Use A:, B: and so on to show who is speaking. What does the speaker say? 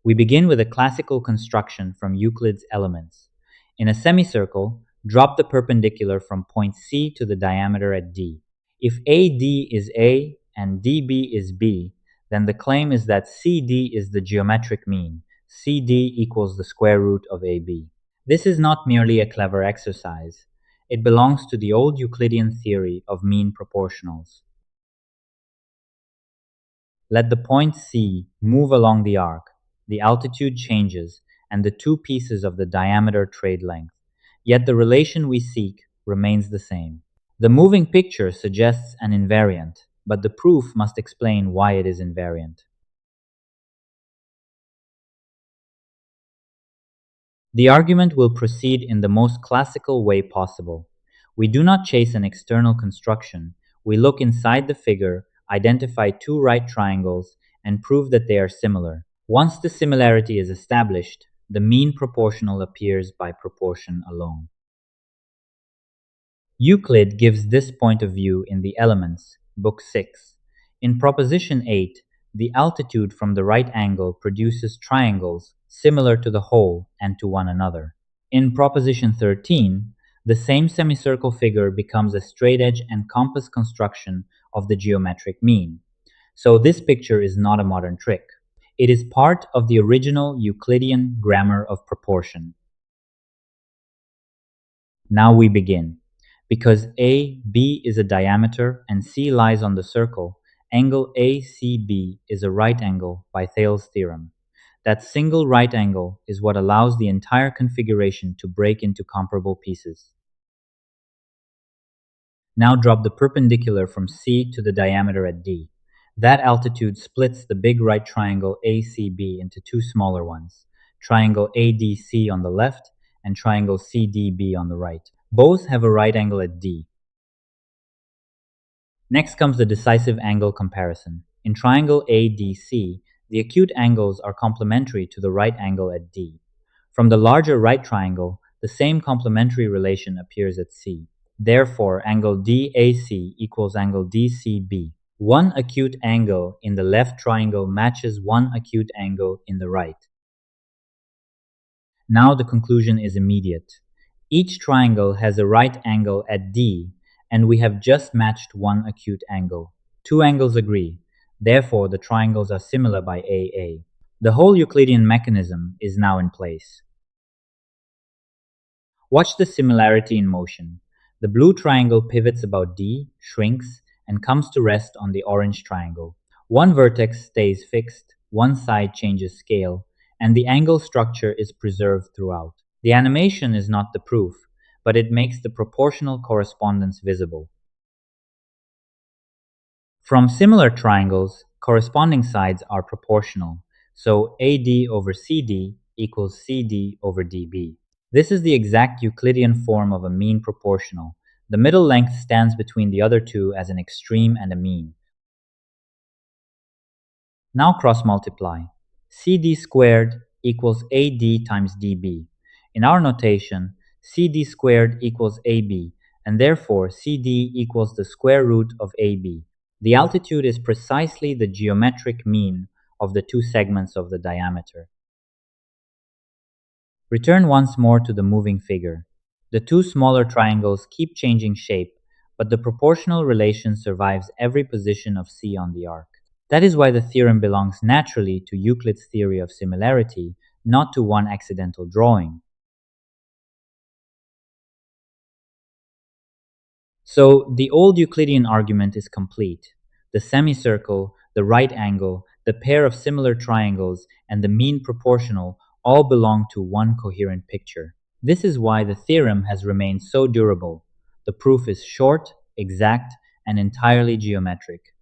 A: We begin with a classical construction from Euclid's Elements. In a semicircle, drop the perpendicular from point C to the diameter at D. If AD is A and DB is B, then the claim is that CD is the geometric mean. CD equals the square root of AB. This is not merely a clever exercise. It belongs to the old Euclidean theory of mean proportionals. Let the point C move along the arc. The altitude changes, and the two pieces of the diameter trade length. Yet the relation we seek remains the same. The moving picture suggests an invariant, but the proof must explain why it is invariant. The argument will proceed in the most classical way possible. We do not chase an external construction. We look inside the figure, identify two right triangles, and prove that they are similar. Once the similarity is established, the mean proportional appears by proportion alone. Euclid gives this point of view in the Elements, Book VI. In Proposition 8, the altitude from the right angle produces triangles similar to the whole and to one another. In Proposition 13, the same semicircle figure becomes a straight edge and compass construction of the geometric mean. So this picture is not a modern trick. It is part of the original Euclidean grammar of proportion. Now we begin. Because AB is a diameter and C lies on the circle, angle ACB is a right angle by Thales' theorem. That single right angle is what allows the entire configuration to break into comparable pieces. Now drop the perpendicular from C to the diameter at D. That altitude splits the big right triangle ACB into two smaller ones, triangle ADC on the left and triangle CDB on the right. Both have a right angle at D. Next comes the decisive angle comparison. In triangle ADC, the acute angles are complementary to the right angle at D. From the larger right triangle, the same complementary relation appears at C. Therefore, angle DAC equals angle DCB. One acute angle in the left triangle matches one acute angle in the right. Now the conclusion is immediate. Each triangle has a right angle at D, and we have just matched one acute angle. Two angles agree. Therefore, the triangles are similar by AA. The whole Euclidean mechanism is now in place. Watch the similarity in motion. The blue triangle pivots about D, shrinks, and comes to rest on the orange triangle. One vertex stays fixed, one side changes scale, and the angle structure is preserved throughout. The animation is not the proof, but it makes the proportional correspondence visible. From similar triangles, corresponding sides are proportional, so AD over CD equals CD over DB. This is the exact Euclidean form of a mean proportional. The middle length stands between the other two as an extreme and a mean. Now cross-multiply. CD squared equals AD times DB. In our notation, CD squared equals AB, and therefore CD equals the square root of AB. The altitude is precisely the geometric mean of the two segments of the diameter. Return once more to the moving figure. The two smaller triangles keep changing shape, but the proportional relation survives every position of C on the arc. That is why the theorem belongs naturally to Euclid's theory of similarity, not to one accidental drawing. So the old Euclidean argument is complete. The semicircle, the right angle, the pair of similar triangles, and the mean proportional all belong to one coherent picture. This is why the theorem has remained so durable. The proof is short, exact, and entirely geometric.